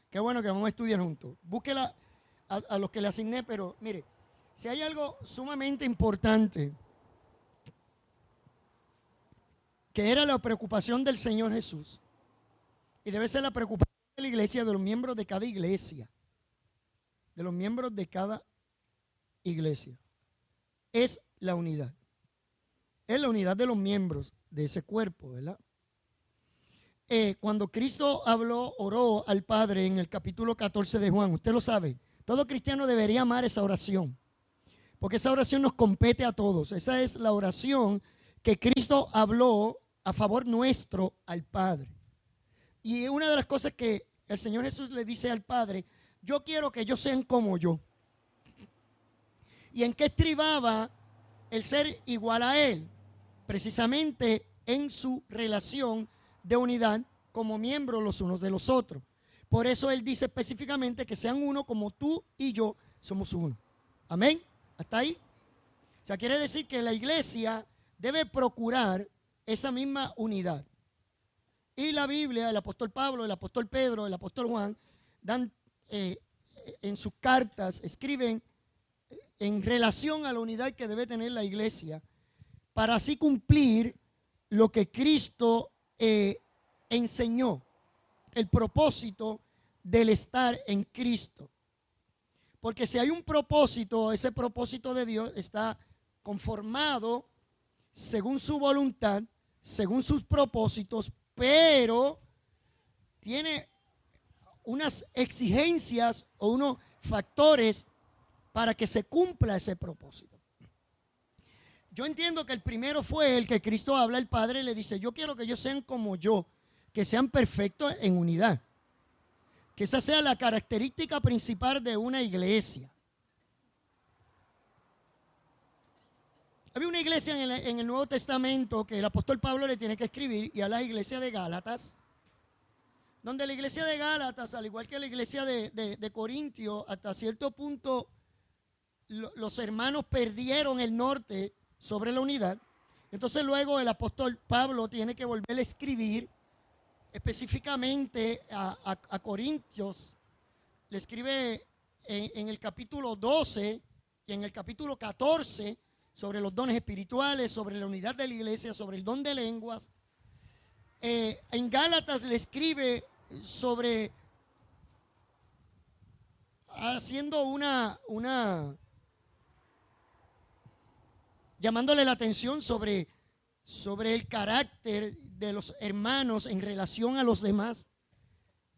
Qué bueno que vamos a estudiar juntos. Búsquela a los que le asigné, pero mire, si hay algo sumamente importante, que era la preocupación del Señor Jesús, y debe ser la preocupación de la iglesia, de los miembros de cada iglesia, de los miembros de cada iglesia, es la unidad. Es la unidad de los miembros de ese cuerpo, ¿verdad? Cuando Cristo habló, oró al Padre en el capítulo 14 de Juan, usted lo sabe, todo cristiano debería amar esa oración, porque esa oración nos compete a todos. Esa es la oración que Cristo habló a favor nuestro al Padre. Y una de las cosas que el Señor Jesús le dice al Padre, yo quiero que ellos sean como yo. ¿Y en qué estribaba el ser igual a Él? Precisamente en su relación de unidad como miembros los unos de los otros. Por eso Él dice específicamente que sean uno como tú y yo somos uno. Amén. ¿Hasta ahí? O sea, quiere decir que la iglesia debe procurar esa misma unidad. Y la Biblia, el apóstol Pablo, el apóstol Pedro, el apóstol Juan, dan en sus cartas, escriben en relación a la unidad que debe tener la iglesia, para así cumplir lo que Cristo enseñó, el propósito del estar en Cristo. Porque si hay un propósito, ese propósito de Dios está conformado según su voluntad, según sus propósitos, pero tiene unas exigencias o unos factores para que se cumpla ese propósito. Yo entiendo que el primero fue el que Cristo habla, el Padre le dice, yo quiero que ellos sean como yo, que sean perfectos en unidad. Que esa sea la característica principal de una iglesia. Había una iglesia en el Nuevo Testamento que el apóstol Pablo le tiene que escribir, y a la iglesia de Gálatas, donde la iglesia de Gálatas, al igual que la iglesia de Corintio, hasta cierto punto los hermanos perdieron el norte sobre la unidad. Entonces luego el apóstol Pablo tiene que volver a escribir específicamente a Corintios. Le escribe en el capítulo 12 y en el capítulo 14 sobre los dones espirituales, sobre la unidad de la iglesia, sobre el don de lenguas. En Gálatas le escribe sobre haciendo llamándole la atención sobre el carácter de los hermanos en relación a los demás.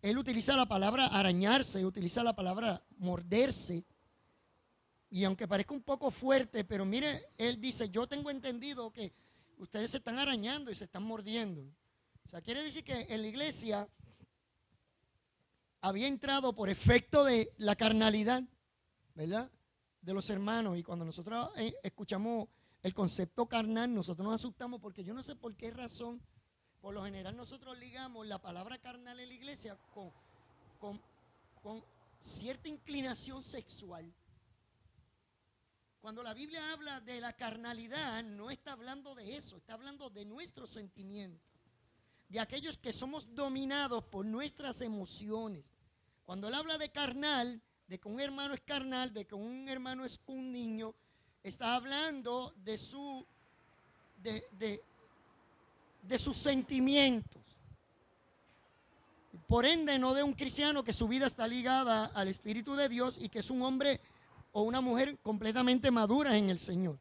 Él utiliza la palabra arañarse, utiliza la palabra morderse. Y aunque parezca un poco fuerte, pero mire, él dice, yo tengo entendido que ustedes se están arañando y se están mordiendo. O sea, quiere decir que en la iglesia había entrado por efecto de la carnalidad, ¿verdad? De los hermanos. Y cuando nosotros escuchamos el concepto carnal, nosotros nos asustamos porque yo no sé por qué razón, por lo general nosotros ligamos la palabra carnal en la iglesia con cierta inclinación sexual. Cuando la Biblia habla de la carnalidad, no está hablando de eso, está hablando de nuestros sentimientos, de aquellos que somos dominados por nuestras emociones. Cuando él habla de carnal, de que un hermano es carnal, de que un hermano es un niño, está hablando de sus sentimientos. Por ende, no de un cristiano que su vida está ligada al Espíritu de Dios y que es un hombre o una mujer completamente madura en el Señor.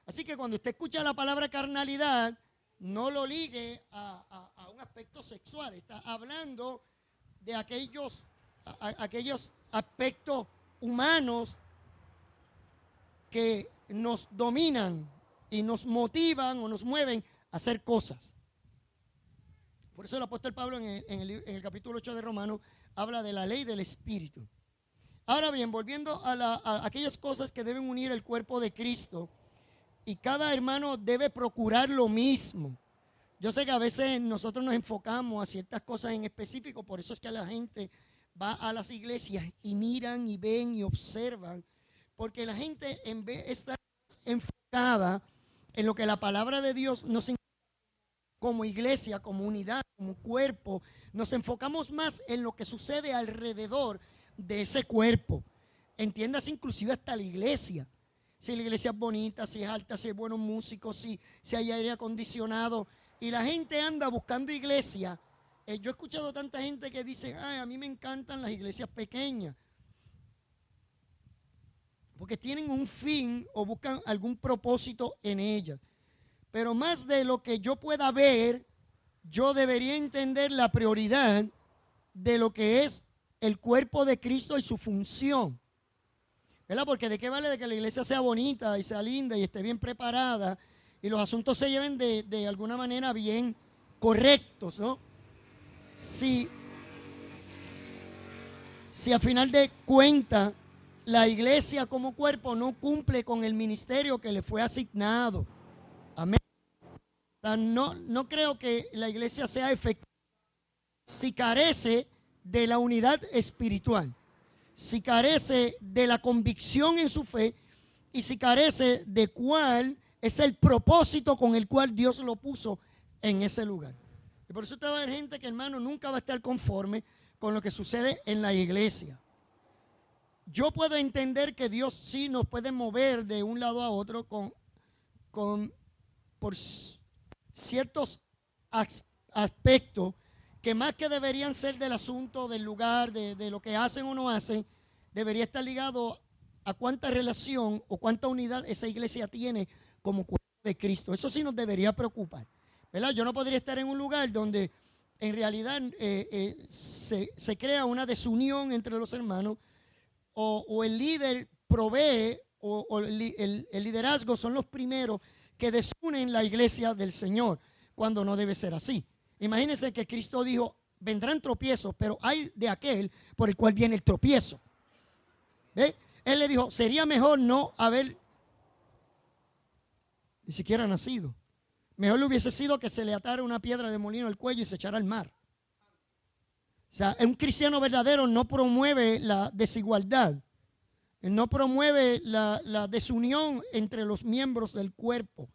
Así que cuando usted escucha la palabra carnalidad, no lo ligue a un aspecto sexual. Está hablando de aquellos aspectos humanos que nos dominan y nos motivan o nos mueven a hacer cosas. Por eso el apóstol Pablo en el capítulo 8 de Romanos habla de la ley del Espíritu. Ahora bien, volviendo a aquellas cosas que deben unir el cuerpo de Cristo, y cada hermano debe procurar lo mismo. Yo sé que a veces nosotros nos enfocamos a ciertas cosas en específico, por eso es que la gente va a las iglesias y miran y ven y observan, porque la gente en vez de estar enfocada en lo que la palabra de Dios nos enseña como iglesia, como unidad, como cuerpo, nos enfocamos más en lo que sucede alrededor de ese cuerpo. Entiendas inclusive hasta la iglesia. Si la iglesia es bonita, si es alta, si hay buenos músicos, si hay aire acondicionado. Y la gente anda buscando iglesia. Yo he escuchado tanta gente que dice, ay, a mí me encantan las iglesias pequeñas. Porque tienen un fin o buscan algún propósito en ellas. Pero más de lo que yo pueda ver, yo debería entender la prioridad de lo que es el cuerpo de Cristo y su función. ¿Verdad? Porque de qué vale de que la iglesia sea bonita y sea linda y esté bien preparada y los asuntos se lleven de alguna manera bien correctos, ¿no? Si a final de cuentas la iglesia como cuerpo no cumple con el ministerio que le fue asignado. Amén. O sea, no creo que la iglesia sea efectiva si carece de la unidad espiritual, si carece de la convicción en su fe y si carece de cuál es el propósito con el cual Dios lo puso en ese lugar. Y por eso usted va a ver gente que, hermano, nunca va a estar conforme con lo que sucede en la iglesia. Yo puedo entender que Dios sí nos puede mover de un lado a otro por ciertos aspectos que más que deberían ser del asunto, del lugar, de lo que hacen o no hacen, debería estar ligado a cuánta relación o cuánta unidad esa iglesia tiene como cuerpo de Cristo. Eso sí nos debería preocupar, ¿verdad? Yo no podría estar en un lugar donde en realidad se crea una desunión entre los hermanos, o el líder provee, o el liderazgo son los primeros que desunen la iglesia del Señor, cuando no debe ser así. Imagínense que Cristo dijo, vendrán tropiezos, pero hay de aquel por el cual viene el tropiezo. ¿Ve? Él le dijo, sería mejor no haber ni siquiera nacido. Mejor le hubiese sido que se le atara una piedra de molino al cuello y se echara al mar. O sea, un cristiano verdadero no promueve la desigualdad, no promueve la desunión entre los miembros del cuerpo,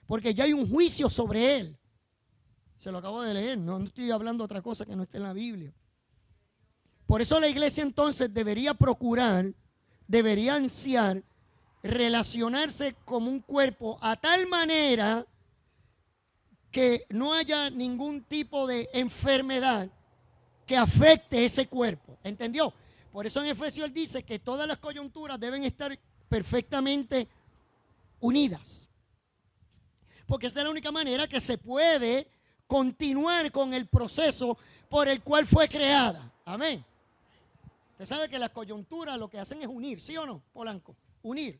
porque ya hay un juicio sobre él. Se lo acabo de leer, no estoy hablando de otra cosa que no esté en la Biblia. Por eso la iglesia entonces debería procurar, debería ansiar relacionarse como un cuerpo a tal manera que no haya ningún tipo de enfermedad que afecte ese cuerpo. ¿Entendió? Por eso en Efesios él dice que todas las coyunturas deben estar perfectamente unidas. Porque esa es la única manera que se puede continuar con el proceso por el cual fue creada. Amén. Usted sabe que las coyunturas lo que hacen es unir, ¿sí o no, Polanco? Unir.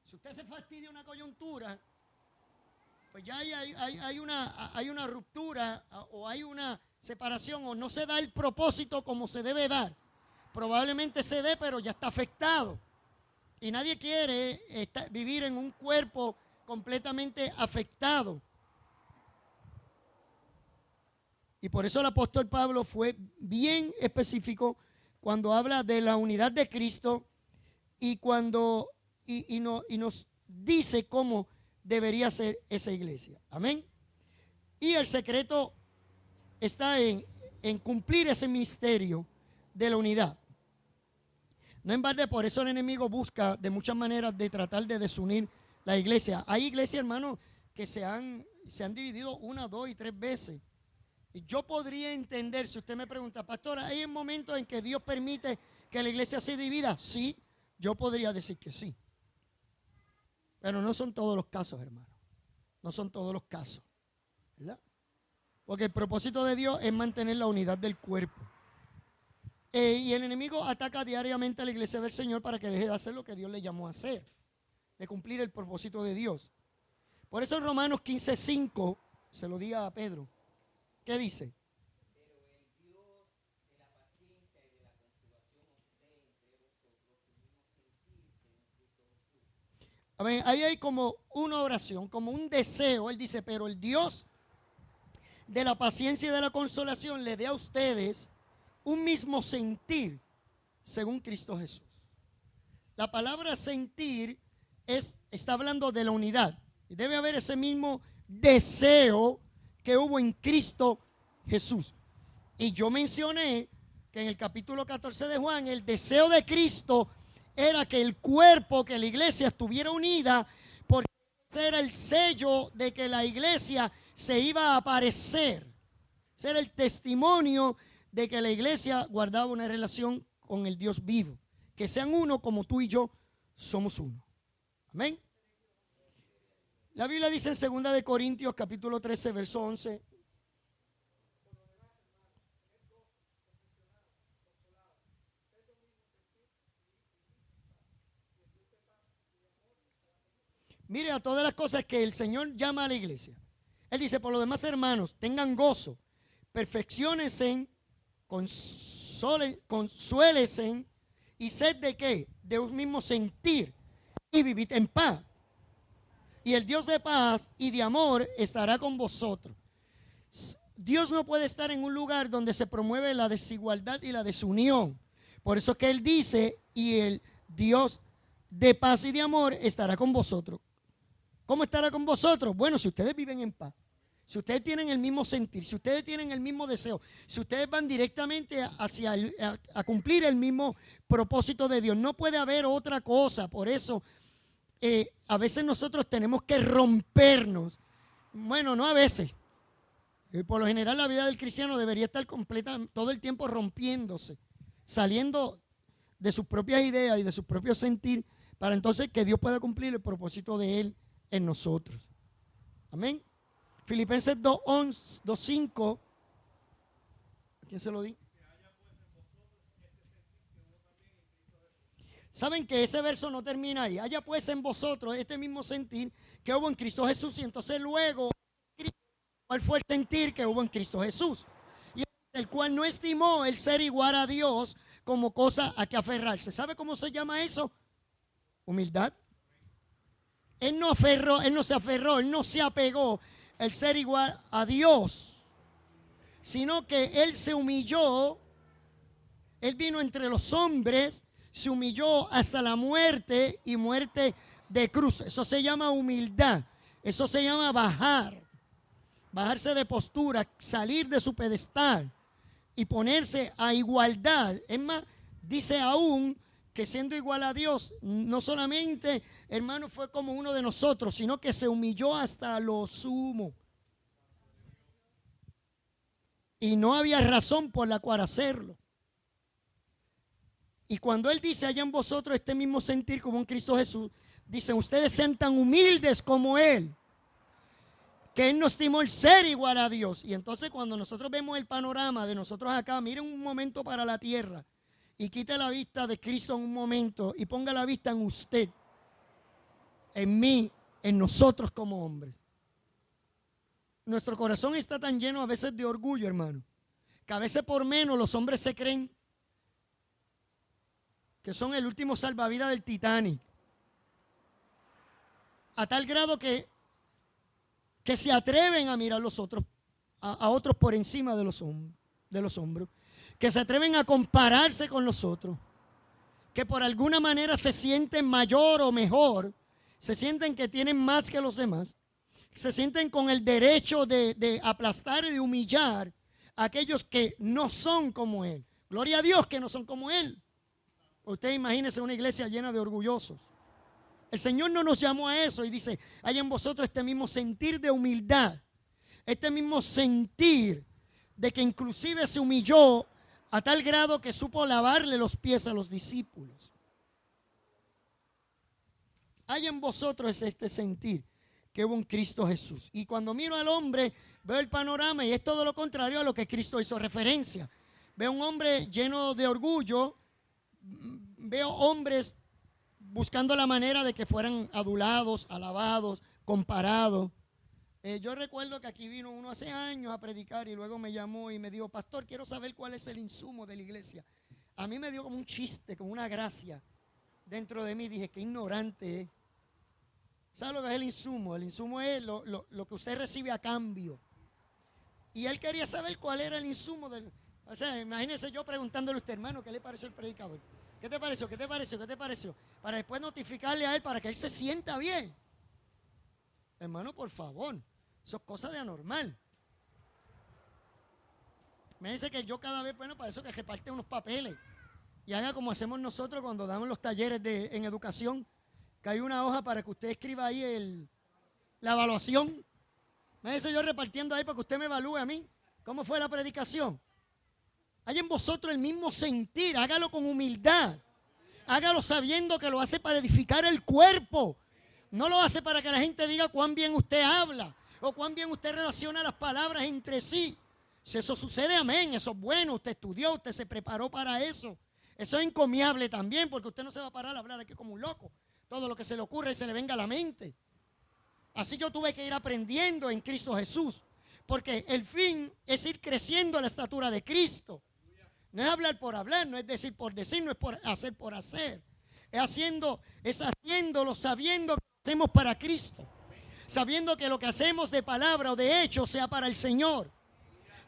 Si usted se fastidia una coyuntura, pues ya hay una ruptura o hay una separación o no se da el propósito como se debe dar. Probablemente se dé, pero ya está afectado. Y nadie quiere vivir en un cuerpo completamente afectado. Y por eso el apóstol Pablo fue bien específico cuando habla de la unidad de Cristo y cuando nos dice cómo debería ser esa iglesia. Amén. Y el secreto está en cumplir ese misterio de la unidad. No en balde, por eso el enemigo busca de muchas maneras de tratar de desunir la iglesia. Hay iglesias, hermanos, que se han dividido 1, 2 y 3 veces. Y yo podría entender, si usted me pregunta, pastora, ¿hay momentos en que Dios permite que la iglesia se divida? Sí, yo podría decir que sí. Pero no son todos los casos, hermano. No son todos los casos, ¿verdad? Porque el propósito de Dios es mantener la unidad del cuerpo. Y el enemigo ataca diariamente a la iglesia del Señor para que deje de hacer lo que Dios le llamó a hacer, de cumplir el propósito de Dios. Por eso en Romanos 15:5 se lo diga a Pedro. ¿Qué dice? A ver, ahí hay como una oración, como un deseo. Él dice, pero el Dios de la paciencia y de la consolación le dé a ustedes un mismo sentir según Cristo Jesús. La palabra sentir está hablando de la unidad. Y debe haber ese mismo deseo que hubo en Cristo Jesús. Y yo mencioné que en el capítulo 14 de Juan, el deseo de Cristo era que el cuerpo, que la iglesia estuviera unida, porque ese era el sello de que la iglesia se iba a aparecer. Ese era el testimonio de que la iglesia guardaba una relación con el Dios vivo. Que sean uno como tú y yo somos uno. Amén. La Biblia dice en 2 de Corintios capítulo 13, verso 11. Mire a todas las cosas que el Señor llama a la iglesia. Él dice, por lo demás, hermanos, tengan gozo, perfecciónense, consuélense y sed de qué? De un mismo sentir y vivid en paz. Y el Dios de paz y de amor estará con vosotros. Dios no puede estar en un lugar donde se promueve la desigualdad y la desunión. Por eso es que Él dice, y el Dios de paz y de amor estará con vosotros. ¿Cómo estará con vosotros? Bueno, si ustedes viven en paz, si ustedes tienen el mismo sentir, si ustedes tienen el mismo deseo, si ustedes van directamente hacia a cumplir el mismo propósito de Dios, no puede haber otra cosa. Por eso, a veces nosotros tenemos que rompernos. Bueno, no a veces. Por lo general, la vida del cristiano debería estar completa todo el tiempo rompiéndose, saliendo de sus propias ideas y de su propio sentir, para entonces que Dios pueda cumplir el propósito de Él en nosotros. Amén. Filipenses 2:11, 2:5. ¿A quién se lo di? Saben que ese verso no termina ahí. Haya pues en vosotros este mismo sentir que hubo en Cristo Jesús. Y entonces luego, ¿cuál fue el sentir que hubo en Cristo Jesús? Y el cual no estimó el ser igual a Dios como cosa a que aferrarse. ¿Sabe cómo se llama eso? Humildad. Él no se aferró, él no se apegó el ser igual a Dios, sino que él se humilló, él vino entre los hombres, se humilló hasta la muerte y muerte de cruz. Eso se llama humildad, eso se llama bajarse de postura, salir de su pedestal y ponerse a igualdad. Es más, dice aún que siendo igual a Dios, no solamente, hermano, fue como uno de nosotros, sino que se humilló hasta lo sumo. Y no había razón por la cual hacerlo. Y cuando Él dice, haya en vosotros este mismo sentir como en Cristo Jesús, dice, ustedes sean tan humildes como Él, que Él no estimó el ser igual a Dios. Y entonces cuando nosotros vemos el panorama de nosotros acá, miren un momento para la tierra, y quite la vista de Cristo en un momento y ponga la vista en usted, en mí, en nosotros como hombres. Nuestro corazón está tan lleno a veces de orgullo, hermano, que a veces por menos los hombres se creen que son el último salvavidas del Titanic. A tal grado que se atreven a mirar a otros por encima de los hombros. Que se atreven a compararse con los otros, que por alguna manera se sienten mayor o mejor, se sienten que tienen más que los demás, se sienten con el derecho de aplastar y de humillar a aquellos que no son como Él. Gloria a Dios que no son como Él. Usted imagínese una iglesia llena de orgullosos. El Señor no nos llamó a eso y dice, hay en vosotros este mismo sentir de humildad, este mismo sentir de que inclusive se humilló a tal grado que supo lavarle los pies a los discípulos. Hay en vosotros este sentir que hubo en Cristo Jesús. Y cuando miro al hombre, veo el panorama y es todo lo contrario a lo que Cristo hizo referencia. Veo un hombre lleno de orgullo, veo hombres buscando la manera de que fueran adulados, alabados, comparados. Yo recuerdo que aquí vino uno hace años a predicar y luego me llamó y me dijo, pastor, quiero saber cuál es el insumo de la iglesia. A mí me dio como un chiste, como una gracia dentro de mí. Dije, qué ignorante es. ¿Sabe lo que es el insumo? El insumo es lo que usted recibe a cambio. Y él quería saber cuál era el insumo del... O sea, imagínese yo preguntándole a usted, hermano, ¿qué le pareció el predicador? ¿Qué te pareció? ¿Qué te pareció? ¿Qué te pareció? Para después notificarle a él para que él se sienta bien. Hermano, por favor, eso es cosa de anormal. Me dice que yo cada vez, bueno, para eso que reparte unos papeles. Y haga como hacemos nosotros cuando damos los talleres en educación, que hay una hoja para que usted escriba ahí la evaluación. Me dice yo repartiendo ahí para que usted me evalúe a mí. ¿Cómo fue la predicación? Hay en vosotros el mismo sentir, hágalo con humildad. Hágalo sabiendo que lo hace para edificar el cuerpo. No lo hace para que la gente diga cuán bien usted habla o cuán bien usted relaciona las palabras entre sí. Si eso sucede, amén, eso es bueno, usted estudió, usted se preparó para eso. Eso es encomiable también, porque usted no se va a parar a hablar aquí como un loco. Todo lo que se le ocurre y se le venga a la mente. Así yo tuve que ir aprendiendo en Cristo Jesús, porque el fin es ir creciendo a la estatura de Cristo. No es hablar por hablar, no es decir por decir, no es por hacer. Es haciéndolo sabiendo que lo hacemos para Cristo. Sabiendo que lo que hacemos de palabra o de hecho sea para el Señor.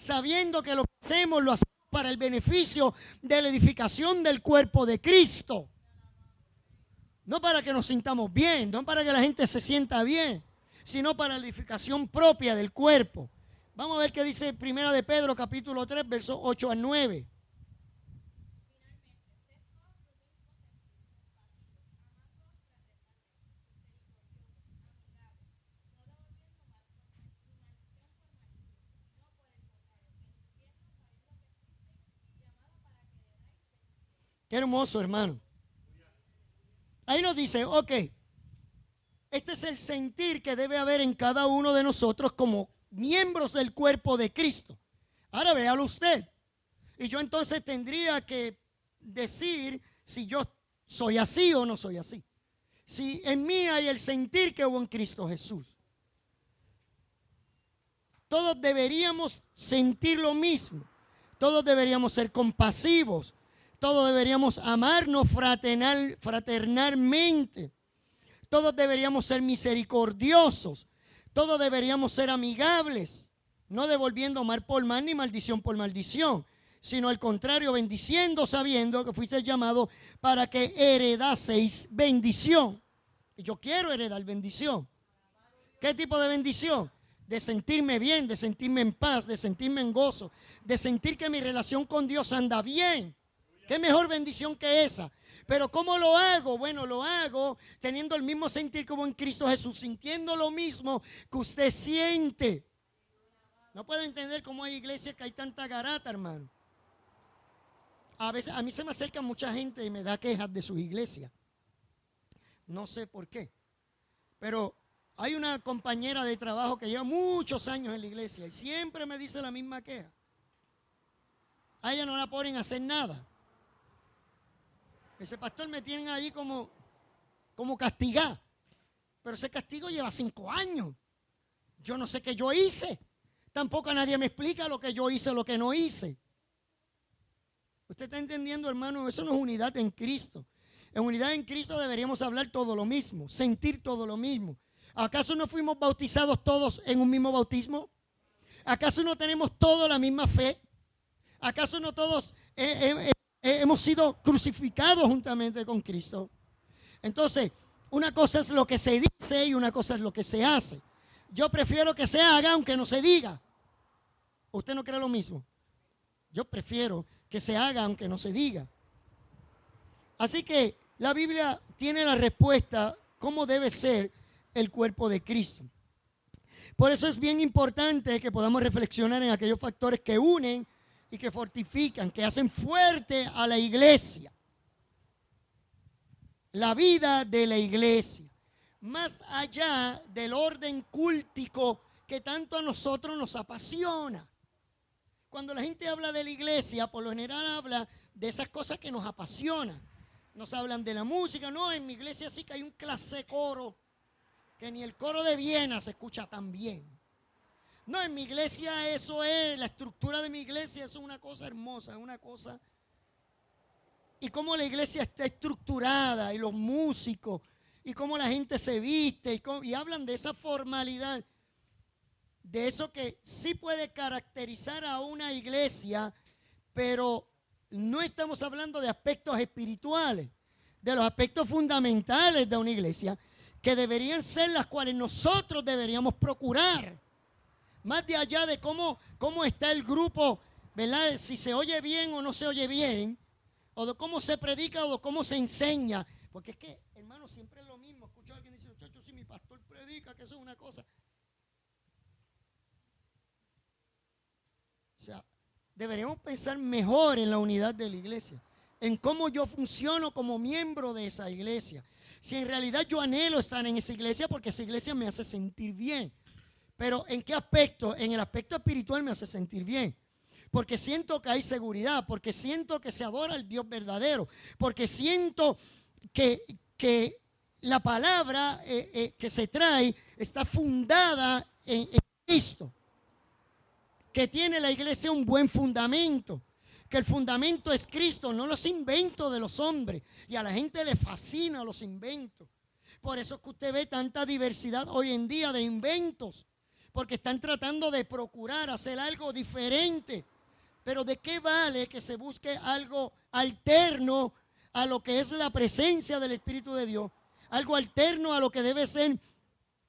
Sabiendo que lo que hacemos lo hacemos para el beneficio de la edificación del cuerpo de Cristo. No para que nos sintamos bien, no para que la gente se sienta bien, sino para la edificación propia del cuerpo. Vamos a ver qué dice 1 de Pedro, capítulo 3, versos 8 al 9. Qué hermoso, hermano. Ahí nos dice, ok, este es el sentir que debe haber en cada uno de nosotros como miembros del cuerpo de Cristo. Ahora véalo usted. Y yo entonces tendría que decir si yo soy así o no soy así. Si en mí hay el sentir que hubo en Cristo Jesús. Todos deberíamos sentir lo mismo. Todos deberíamos ser compasivos. Todos deberíamos amarnos fraternalmente. Todos deberíamos ser misericordiosos. Todos deberíamos ser amigables. No devolviendo mal por mal ni maldición por maldición. Sino al contrario, bendiciendo sabiendo que fuisteis llamados para que heredaseis bendición. Y yo quiero heredar bendición. ¿Qué tipo de bendición? De sentirme bien, de sentirme en paz, de sentirme en gozo, de sentir que mi relación con Dios anda bien. ¿Qué mejor bendición que esa? Pero ¿cómo lo hago? Bueno, lo hago teniendo el mismo sentir como en Cristo Jesús, sintiendo lo mismo que usted siente. No puedo entender cómo hay iglesias que hay tanta garata, hermano. A veces a mí se me acerca mucha gente y me da quejas de sus iglesias. No sé por qué. Pero hay una compañera de trabajo que lleva muchos años en la iglesia y siempre me dice la misma queja. A ella no la ponen a hacer nada. Ese pastor me tienen ahí como castigado. Pero ese castigo lleva 5 años. Yo no sé qué yo hice. Tampoco nadie me explica lo que yo hice, lo que no hice. ¿Usted está entendiendo, hermano? Eso no es unidad en Cristo. En unidad en Cristo deberíamos hablar todo lo mismo, sentir todo lo mismo. ¿Acaso no fuimos bautizados todos en un mismo bautismo? ¿Acaso no tenemos todos la misma fe? ¿Acaso no todos hemos sido crucificados juntamente con Cristo? Entonces, una cosa es lo que se dice y una cosa es lo que se hace. Yo prefiero que se haga aunque no se diga. ¿Usted no cree lo mismo? Yo prefiero que se haga aunque no se diga. Así que la Biblia tiene la respuesta cómo debe ser el cuerpo de Cristo. Por eso es bien importante que podamos reflexionar en aquellos factores que unen y que fortifican, que hacen fuerte a la iglesia. La vida de la iglesia. Más allá del orden cúltico que tanto a nosotros nos apasiona. Cuando la gente habla de la iglesia, por lo general habla de esas cosas que nos apasionan. Nos hablan de la música, no, en mi iglesia sí que hay un clase coro, que ni el coro de Viena se escucha tan bien. No, en mi iglesia eso es, la estructura de mi iglesia es una cosa hermosa, es una cosa. Y cómo la iglesia está estructurada, y los músicos, y cómo la gente se viste, y hablan de esa formalidad, de eso que sí puede caracterizar a una iglesia, pero no estamos hablando de aspectos espirituales, de los aspectos fundamentales de una iglesia, que deberían ser las cuales nosotros deberíamos procurar. Más de allá de cómo está el grupo ¿verdad? Si se oye bien o no se oye bien, o de cómo se predica o de cómo se enseña. Porque es que, hermano, siempre es lo mismo. Escucho a alguien decir, muchachos, si mi pastor predica, que eso es una cosa. O sea, deberíamos pensar mejor en la unidad de la iglesia, en cómo yo funciono como miembro de esa iglesia. Si en realidad yo anhelo estar en esa iglesia porque esa iglesia me hace sentir bien. Pero ¿en qué aspecto? En el aspecto espiritual me hace sentir bien. Porque siento que hay seguridad, porque siento que se adora al Dios verdadero, porque siento que la palabra que se trae está fundada en Cristo, que tiene la iglesia un buen fundamento, que el fundamento es Cristo, no los inventos de los hombres, y a la gente le fascinan los inventos. Por eso es que usted ve tanta diversidad hoy en día de inventos, porque están tratando de procurar hacer algo diferente. Pero ¿de qué vale que se busque algo alterno a lo que es la presencia del Espíritu de Dios? Algo alterno a lo que debe ser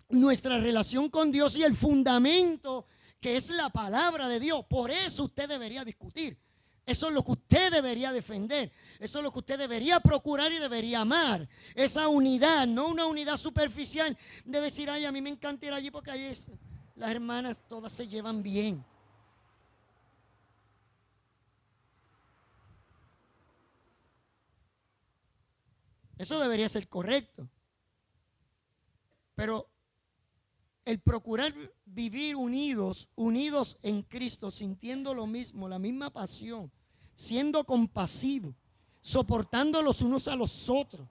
nuestra relación con Dios y el fundamento que es la palabra de Dios. Por eso usted debería discutir. Eso es lo que usted debería defender. Eso es lo que usted debería procurar y debería amar. Esa unidad, no una unidad superficial de decir, ay, a mí me encanta ir allí porque ahí las hermanas todas se llevan bien. Eso debería ser correcto. Pero el procurar vivir unidos en Cristo, sintiendo lo mismo, la misma pasión, siendo compasivos, soportando los unos a los otros.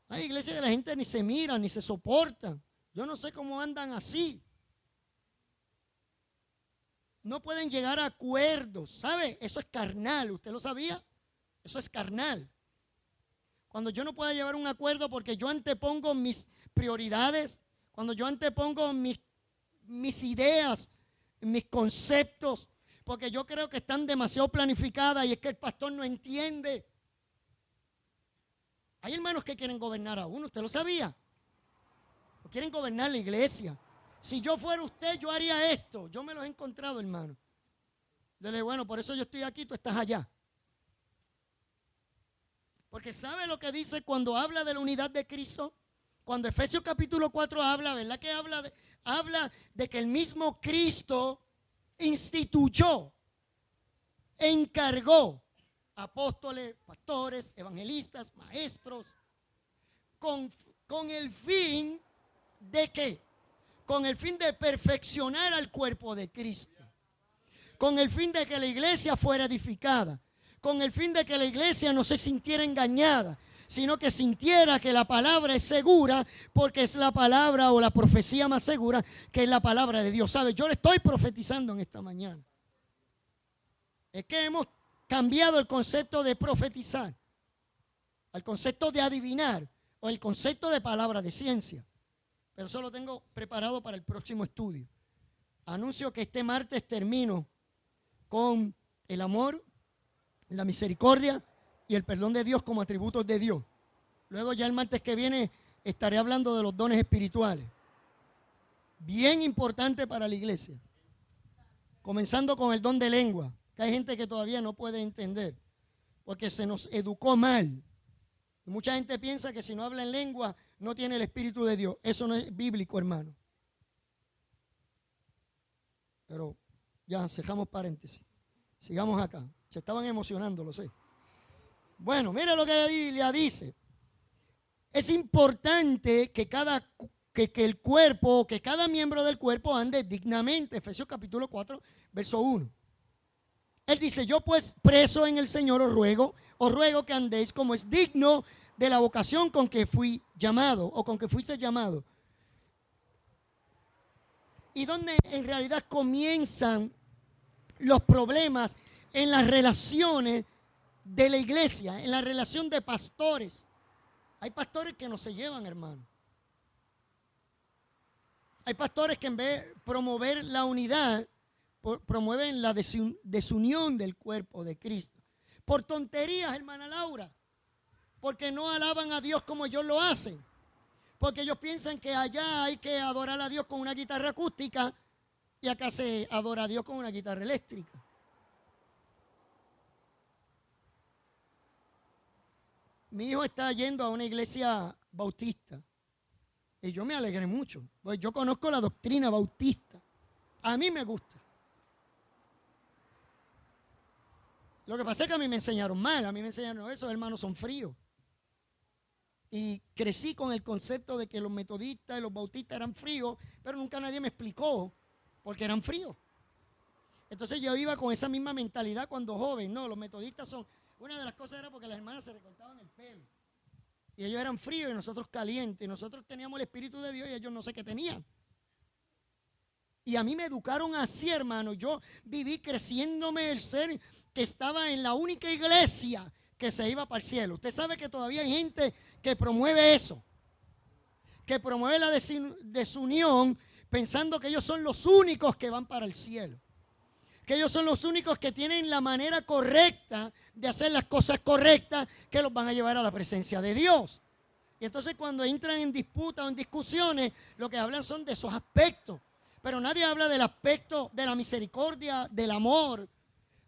Hay iglesias que la gente ni se mira, ni se soporta. Yo no sé cómo andan así. No pueden llegar a acuerdos, ¿sabe? Eso es carnal, ¿usted lo sabía? Eso es carnal. Cuando yo no puedo llevar un acuerdo porque yo antepongo mis prioridades, cuando yo antepongo mis ideas, mis conceptos, porque yo creo que están demasiado planificadas y es que el pastor no entiende. Hay hermanos que quieren gobernar a uno, ¿usted lo sabía? O quieren gobernar la iglesia. Si yo fuera usted, yo haría esto. Yo me los he encontrado, hermano. Yo le digo, bueno, por eso yo estoy aquí, tú estás allá. Porque ¿sabe lo que dice cuando habla de la unidad de Cristo? Cuando Efesios capítulo 4 habla, ¿verdad? Que habla de que el mismo Cristo instituyó, encargó apóstoles, pastores, evangelistas, maestros, con el fin de ¿qué? Con el fin de perfeccionar al cuerpo de Cristo, con el fin de que la iglesia fuera edificada, con el fin de que la iglesia no se sintiera engañada, sino que sintiera que la palabra es segura, porque es la palabra o la profecía más segura, que es la palabra de Dios. ¿Sabe? Yo le estoy profetizando en esta mañana. Es que hemos cambiado el concepto de profetizar al concepto de adivinar o el concepto de palabra de ciencia. Pero eso lo tengo preparado para el próximo estudio. Anuncio que este martes termino con el amor, la misericordia y el perdón de Dios como atributos de Dios. Luego ya el martes que viene estaré hablando de los dones espirituales. Bien importante para la iglesia. Comenzando con el don de lengua, que hay gente que todavía no puede entender, porque se nos educó mal. Mucha gente piensa que si no habla en lengua no tiene el Espíritu de Dios. Eso no es bíblico, hermano. Pero ya, cerramos paréntesis. Sigamos acá. Se estaban emocionando, lo sé. Bueno, mira lo que la Biblia dice. Es importante que el cuerpo, que cada miembro del cuerpo ande dignamente. Efesios capítulo 4, verso 1. Él dice, yo pues preso en el Señor os ruego que andéis como es digno de la vocación con que fui llamado o con que fuiste llamado. Y donde en realidad comienzan los problemas en las relaciones de la iglesia, en la relación de pastores. Hay pastores que no se llevan, hermano. Hay pastores que en vez de promover la unidad, promueven la desunión del cuerpo de Cristo. Por tonterías, hermana Laura. Porque no alaban a Dios como ellos lo hacen. Porque ellos piensan que allá hay que adorar a Dios con una guitarra acústica y acá se adora a Dios con una guitarra eléctrica. mi hijo está yendo a una iglesia bautista. Y yo me alegré mucho, pues yo conozco la doctrina bautista. A mí me gusta. Lo que pasa es que a mí me enseñaron mal, a mí me enseñaron, no, esos hermanos son fríos. Y crecí con el concepto de que los metodistas y los bautistas eran fríos, pero nunca nadie me explicó por qué eran fríos. Entonces yo iba con esa misma mentalidad cuando joven, no, los metodistas son, una de las cosas era porque las hermanas se recortaban el pelo. Y ellos eran fríos y nosotros calientes, y nosotros teníamos el Espíritu de Dios y ellos no sé qué tenían. Y a mí me educaron así, hermano. Yo viví creciéndome el ser que estaba en la única iglesia que se iba para el cielo. Usted sabe que todavía hay gente que promueve eso, que promueve la desunión pensando que ellos son los únicos que van para el cielo, que ellos son los únicos que tienen la manera correcta de hacer las cosas correctas que los van a llevar a la presencia de Dios. Y entonces cuando entran en disputas o en discusiones, lo que hablan son de esos aspectos. Pero nadie habla del aspecto de la misericordia, del amor.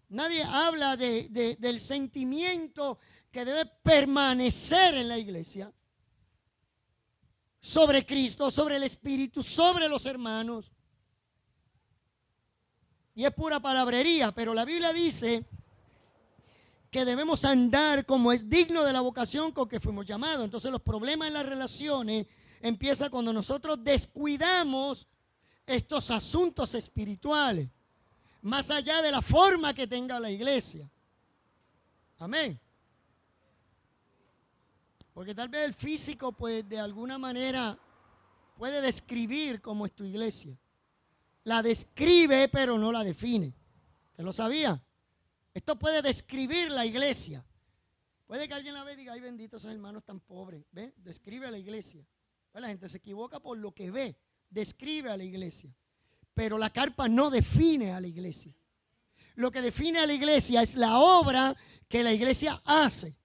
Nadie habla del sentimiento que debe permanecer en la iglesia. Sobre Cristo, sobre el Espíritu, sobre los hermanos. Y es pura palabrería, pero la Biblia dice que debemos andar como es digno de la vocación con que fuimos llamados. Entonces los problemas en las relaciones empiezan cuando nosotros descuidamos estos asuntos espirituales, más allá de la forma que tenga la iglesia. Amén. Porque tal vez el físico, pues de alguna manera puede describir cómo es tu iglesia. La describe, pero no la define. ¿Usted lo sabía? Esto puede describir la iglesia. Puede que alguien la vea y diga, ay bendito, esos hermanos tan pobres. ¿Ve? Describe a la iglesia. Pues la gente se equivoca por lo que ve. Describe a la iglesia. Pero la carpa no define a la iglesia. Lo que define a la iglesia es la obra que la iglesia hace,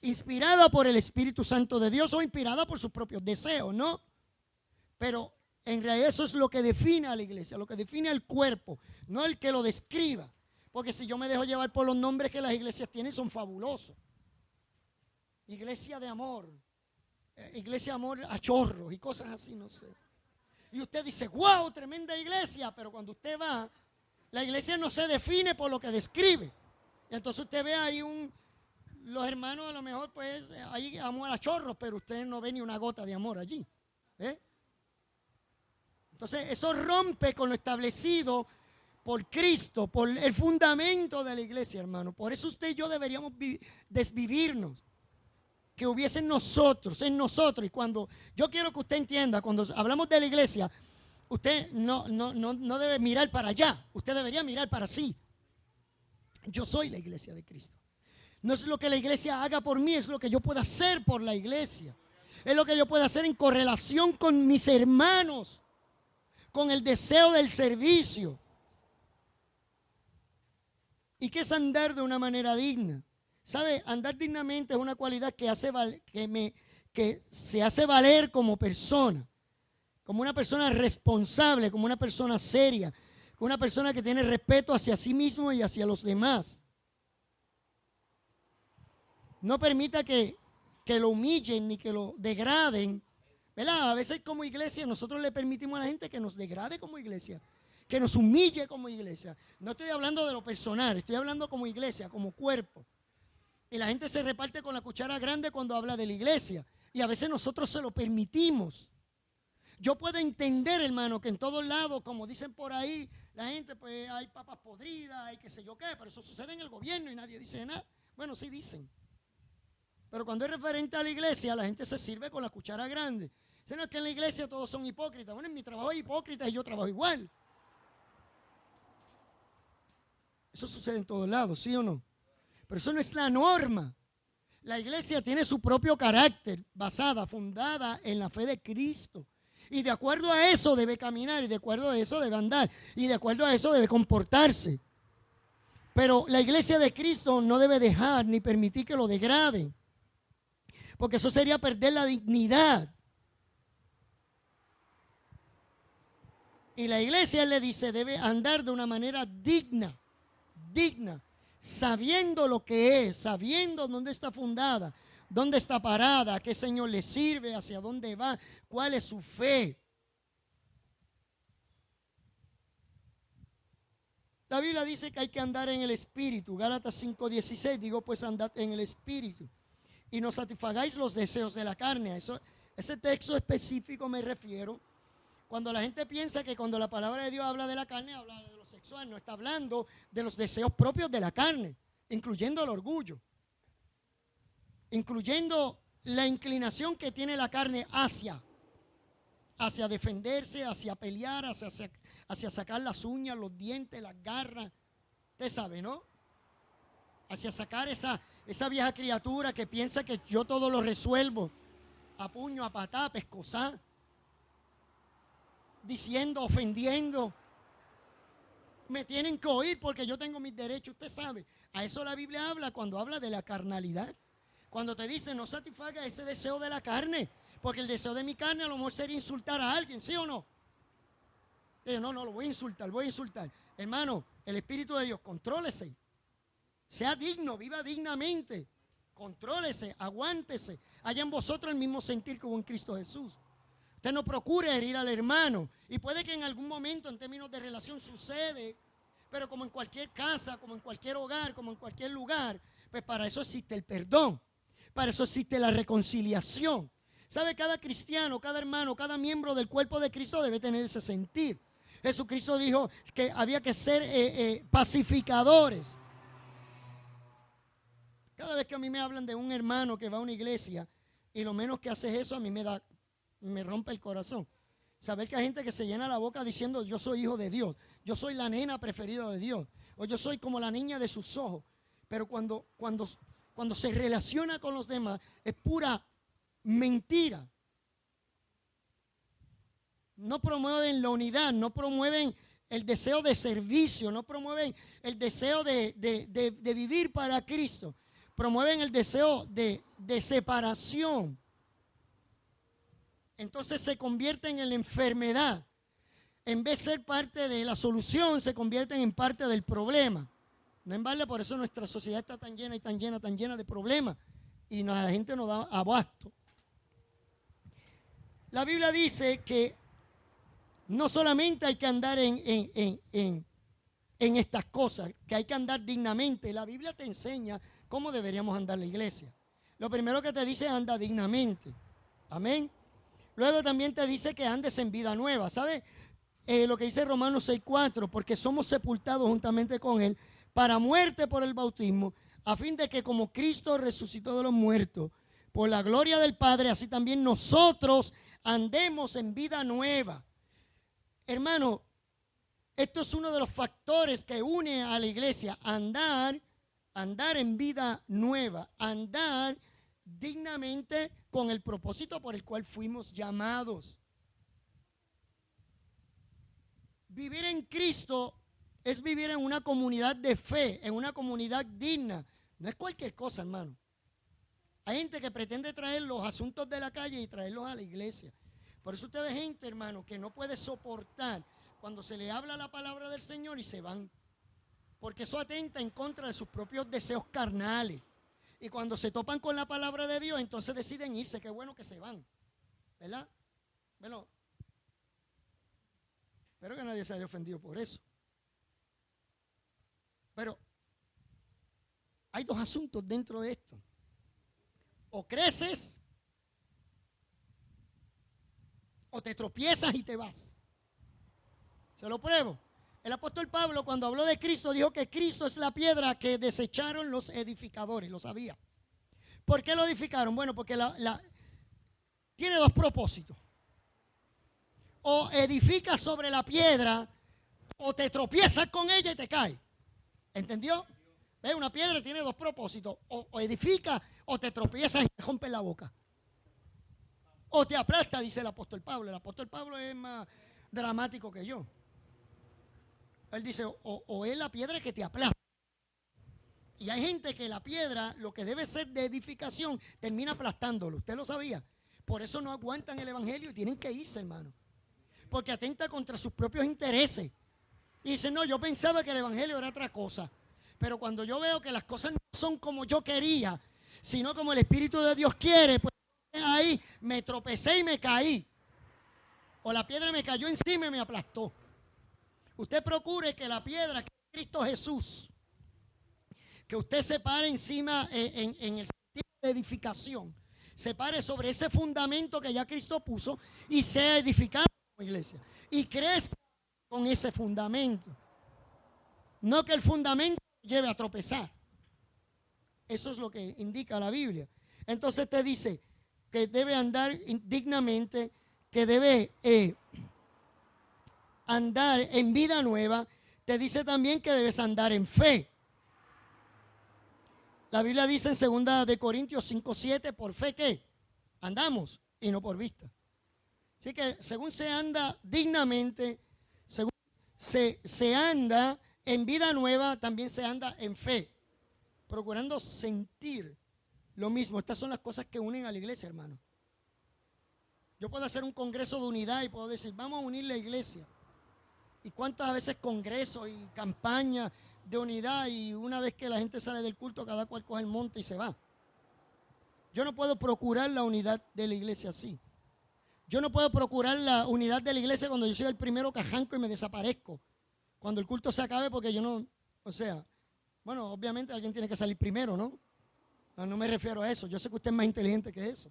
inspirada por el Espíritu Santo de Dios o inspirada por sus propios deseos, ¿no? Pero en realidad eso es lo que define a la iglesia, lo que define al cuerpo, no el que lo describa. Porque si yo me dejo llevar por los nombres que las iglesias tienen, son fabulosos. Iglesia de amor, iglesia de amor a chorros y cosas así, no sé. Y usted dice, wow, tremenda iglesia, pero cuando usted va, la iglesia no se define por lo que describe. Y entonces usted ve ahí los hermanos a lo mejor pues hay amor a chorros, pero usted no ve ni una gota de amor allí. ¿Eh? Entonces eso rompe con lo establecido por Cristo, por el fundamento de la iglesia, hermano. Por eso usted y yo deberíamos desvivirnos. Que hubiese en nosotros. Y cuando yo quiero que usted entienda, cuando hablamos de la iglesia, usted no debe mirar para allá, usted debería mirar para sí. Yo soy la iglesia de Cristo. No es lo que la iglesia haga por mí, es lo que yo pueda hacer por la iglesia. Es lo que yo pueda hacer en correlación con mis hermanos, con el deseo del servicio. ¿Y qué es andar de una manera digna? ¿Sabe? Andar dignamente es una cualidad que se hace valer como persona, como una persona responsable, como una persona seria, como una persona que tiene respeto hacia sí mismo y hacia los demás. No permita que lo humillen ni que lo degraden, ¿verdad? A veces como iglesia nosotros le permitimos a la gente que nos degrade como iglesia, que nos humille como iglesia. No estoy hablando de lo personal, estoy hablando como iglesia, como cuerpo. Y la gente se reparte con la cuchara grande cuando habla de la iglesia. Y a veces nosotros se lo permitimos. Yo puedo entender, hermano, que en todos lados, como dicen por ahí, la gente, pues hay papas podridas, hay qué sé yo qué, pero eso sucede en el gobierno y nadie dice nada. Bueno, sí dicen. Pero cuando es referente a la iglesia, la gente se sirve con la cuchara grande. Dicen, no, es que en la iglesia todos son hipócritas. Bueno, en mi trabajo hay hipócritas y yo trabajo igual. Eso sucede en todos lados, ¿sí o no? Pero eso no es la norma. La iglesia tiene su propio carácter, fundada en la fe de Cristo. Y de acuerdo a eso debe caminar, y de acuerdo a eso debe andar, y de acuerdo a eso debe comportarse. Pero la iglesia de Cristo no debe dejar ni permitir que lo degraden, porque eso sería perder la dignidad. Y la iglesia, él le dice, debe andar de una manera digna, sabiendo lo que es, sabiendo dónde está fundada, dónde está parada, a qué Señor le sirve, hacia dónde va, cuál es su fe. La Biblia dice que hay que andar en el Espíritu. Gálatas 5:16, digo pues andad en el Espíritu. Y no satisfagáis los deseos de la carne. Ese texto específico me refiero. Cuando la gente piensa que cuando la palabra de Dios habla de la carne, habla de lo sexual, no está hablando de los deseos propios de la carne, incluyendo el orgullo, incluyendo la inclinación que tiene la carne hacia defenderse, hacia pelear, hacia sacar las uñas, los dientes, las garras. Usted sabe, ¿no? Hacia sacar esa vieja criatura que piensa que yo todo lo resuelvo a puño, a patá, a pescozar, diciendo, ofendiendo. Me tienen que oír porque yo tengo mis derechos, usted sabe. A eso la Biblia habla cuando habla de la carnalidad. Cuando te dice no satisfaga ese deseo de la carne, porque el deseo de mi carne a lo mejor sería insultar a alguien, ¿sí o no? No, lo voy a insultar. Hermano, el Espíritu de Dios, contrólese. Sea digno, viva dignamente. Contrólese, aguántese. Haya en vosotros el mismo sentir que hubo en Cristo Jesús. Usted no procure herir al hermano. Y puede que en algún momento en términos de relación sucede, pero como en cualquier casa, como en cualquier hogar, como en cualquier lugar, pues para eso existe el perdón. Para eso existe la reconciliación. ¿Sabe? Cada cristiano, cada hermano, cada miembro del cuerpo de Cristo debe tener ese sentir. Jesucristo dijo que había que ser pacificadores. Cada vez que a mí me hablan de un hermano que va a una iglesia y lo menos que hace es eso, a mí me rompe el corazón. Saber que hay gente que se llena la boca diciendo yo soy hijo de Dios, yo soy la nena preferida de Dios, o yo soy como la niña de sus ojos. Pero cuando se relaciona con los demás es pura mentira. No promueven la unidad, no promueven el deseo de servicio, no promueven el deseo de vivir para Cristo. Promueven el deseo de separación. Entonces se convierten en la enfermedad. En vez de ser parte de la solución, se convierten en parte del problema. No en balde, por eso nuestra sociedad está tan llena y tan llena de problemas. Y la gente no da abasto. La Biblia dice que no solamente hay que andar en estas cosas, que hay que andar dignamente. La Biblia te enseña cómo deberíamos andar la iglesia. Lo primero que te dice es anda dignamente. Amén. Luego también te dice que andes en vida nueva. ¿Sabes? Lo que dice Romanos 6:4, porque somos sepultados juntamente con Él para muerte por el bautismo, a fin de que como Cristo resucitó de los muertos, por la gloria del Padre, así también nosotros andemos en vida nueva. Hermano, esto es uno de los factores que une a la iglesia, andar en vida nueva, andar dignamente con el propósito por el cual fuimos llamados. Vivir en Cristo es vivir en una comunidad de fe, en una comunidad digna. No es cualquier cosa, hermano. Hay gente que pretende traer los asuntos de la calle y traerlos a la iglesia. Por eso usted ve gente, hermano, que no puede soportar cuando se le habla la palabra del Señor y se van. Porque eso atenta en contra de sus propios deseos carnales. Y cuando se topan con la palabra de Dios, entonces deciden irse. Qué bueno que se van. ¿Verdad? Bueno, espero que nadie se haya ofendido por eso. Pero hay dos asuntos dentro de esto. O creces o te tropiezas y te vas. Se lo pruebo. El apóstol Pablo, cuando habló de Cristo, dijo que Cristo es la piedra que desecharon los edificadores, lo sabía. ¿Por qué lo edificaron? Bueno, porque tiene dos propósitos. O edificas sobre la piedra, o te tropiezas con ella y te caes. ¿Entendió? ¿Ves? Una piedra tiene dos propósitos. O edifica, o te tropiezas y te rompes la boca. O te aplasta, dice el apóstol Pablo. El apóstol Pablo es más dramático que yo. Él dice, o es la piedra que te aplasta. Y hay gente que la piedra, lo que debe ser de edificación, termina aplastándolo. ¿Usted lo sabía? Por eso no aguantan el evangelio y tienen que irse, hermano. Porque atenta contra sus propios intereses. Y dicen, no, yo pensaba que el evangelio era otra cosa. Pero cuando yo veo que las cosas no son como yo quería, sino como el Espíritu de Dios quiere, pues ahí me tropecé y me caí. O la piedra me cayó encima y me aplastó. Usted procure que la piedra, que es Cristo Jesús, que usted se pare encima en el sentido de edificación, se pare sobre ese fundamento que ya Cristo puso y sea edificado como iglesia. Y crezca con ese fundamento. No que el fundamento lleve a tropezar. Eso es lo que indica la Biblia. Entonces te dice que debe andar dignamente, que debe andar en vida nueva. Te dice también que debes andar en fe. La Biblia dice en 2 de Corintios 5:7, por fe que andamos y no por vista. Así que según se anda dignamente, según se anda en vida nueva, también se anda en fe, procurando sentir lo mismo. Estas son las cosas que unen a la iglesia, hermano. Yo puedo hacer un congreso de unidad y puedo decir, vamos a unir la iglesia. ¿Y cuántas veces congresos y campañas de unidad, y una vez que la gente sale del culto, cada cual coge el monte y se va? Yo no puedo procurar la unidad de la iglesia así. Yo no puedo procurar la unidad de la iglesia cuando yo soy el primero que arranco y me desaparezco. Cuando el culto se acabe, porque yo no, o sea, bueno, obviamente alguien tiene que salir primero, ¿no? No me refiero a eso. Yo sé que usted es más inteligente que eso.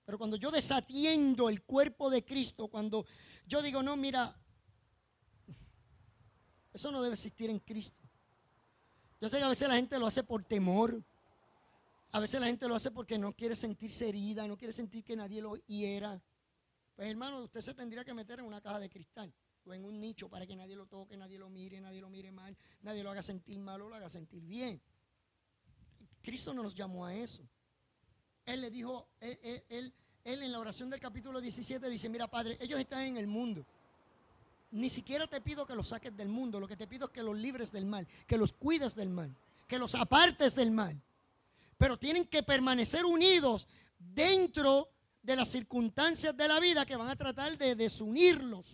Pero cuando yo desatiendo el cuerpo de Cristo, cuando yo digo, no, mira, eso no debe existir en Cristo. Yo sé que a veces la gente lo hace por temor. A veces la gente lo hace porque no quiere sentirse herida, no quiere sentir que nadie lo hiera. Pues hermano, usted se tendría que meter en una caja de cristal o en un nicho para que nadie lo toque, nadie lo mire mal, nadie lo haga sentir mal o lo haga sentir bien. Cristo no nos llamó a eso. Él le dijo, él en la oración del capítulo 17 dice, mira Padre, ellos están en el mundo. Ni siquiera te pido que los saques del mundo, lo que te pido es que los libres del mal, que los cuides del mal, que los apartes del mal. Pero tienen que permanecer unidos dentro de las circunstancias de la vida que van a tratar de desunirlos.